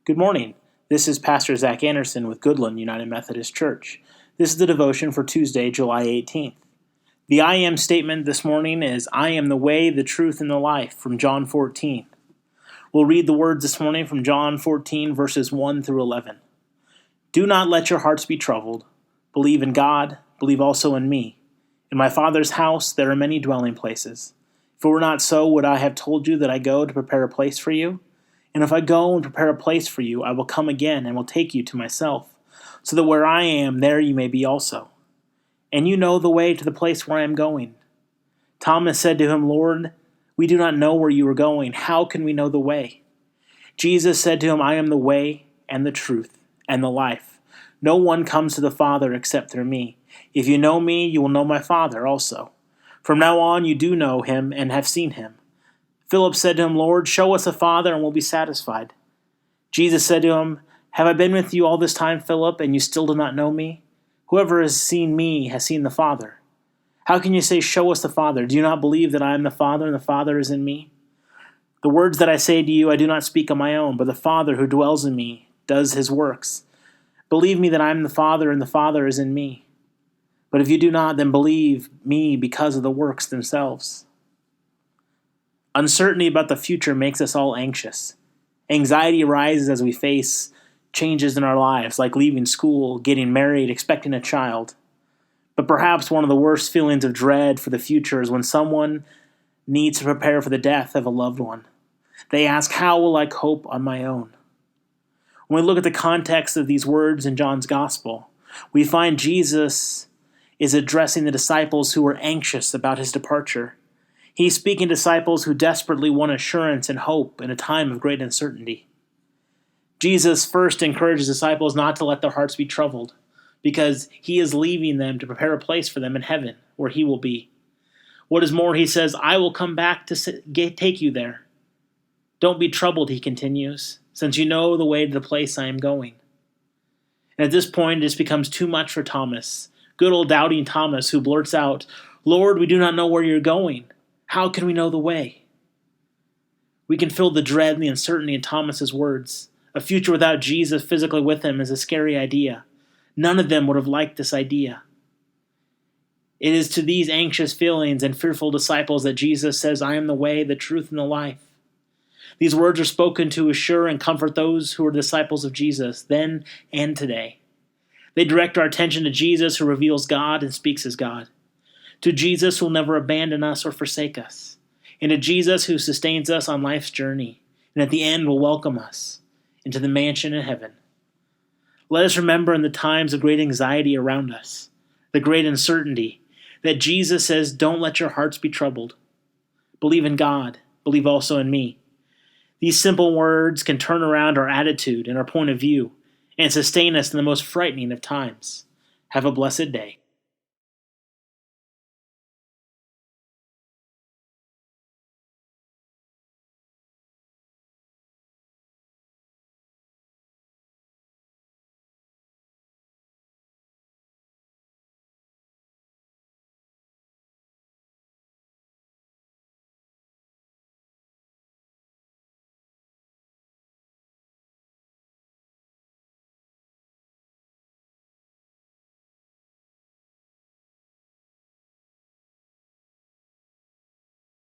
Good morning. This is Pastor Zach Anderson with Goodland United Methodist Church. This is the devotion for Tuesday, July 18th. The I am statement this morning is, I am the way, the truth, and the life, from John 14. We'll read the words this morning from John 14, verses 1 through 11. Do not let your hearts be troubled. Believe in God, believe also in me. In my Father's house there are many dwelling places. If it were not so, would I have told you that I go to prepare a place for you? And if I go and prepare a place for you, I will come again and will take you to myself, so that where I am, there you may be also. And you know the way to the place where I am going. Thomas said to him, Lord, we do not know where you are going. How can we know the way? Jesus said to him, I am the way and the truth and the life. No one comes to the Father except through me. If you know me, you will know my Father also. From now on you do know him and have seen him. Philip said to him, Lord, show us the Father, and we'll be satisfied. Jesus said to him, Have I been with you all this time, Philip, and you still do not know me? Whoever has seen me has seen the Father. How can you say, Show us the Father? Do you not believe that I am the Father, and the Father is in me? The words that I say to you I do not speak on my own, but the Father who dwells in me does his works. Believe me that I am the Father, and the Father is in me. But if you do not, then believe me because of the works themselves. Uncertainty about the future makes us all anxious. Anxiety arises as we face changes in our lives, like leaving school, getting married, expecting a child. But perhaps one of the worst feelings of dread for the future is when someone needs to prepare for the death of a loved one. They ask, how will I cope on my own? When we look at the context of these words in John's Gospel, we find Jesus is addressing the disciples who were anxious about his departure. He's speaking to disciples who desperately want assurance and hope in a time of great uncertainty. Jesus first encourages disciples not to let their hearts be troubled, because he is leaving them to prepare a place for them in heaven, where he will be. What is more, he says, I will come back to take you there. Don't be troubled, he continues, since you know the way to the place I am going. And at this point, it just becomes too much for Thomas, good old doubting Thomas, who blurts out, Lord, we do not know where you're going. How can we know the way? We can feel the dread and the uncertainty in Thomas's words. A future without Jesus physically with him is a scary idea. None of them would have liked this idea. It is to these anxious feelings and fearful disciples that Jesus says, I am the way, the truth, and the life. These words are spoken to assure and comfort those who are disciples of Jesus, then and today. They direct our attention to Jesus, who reveals God and speaks as God. To Jesus who will never abandon us or forsake us. And to Jesus who sustains us on life's journey, and at the end will welcome us into the mansion in heaven. Let us remember in the times of great anxiety around us, the great uncertainty, that Jesus says, don't let your hearts be troubled. Believe in God, believe also in me. These simple words can turn around our attitude and our point of view, and sustain us in the most frightening of times. Have a blessed day.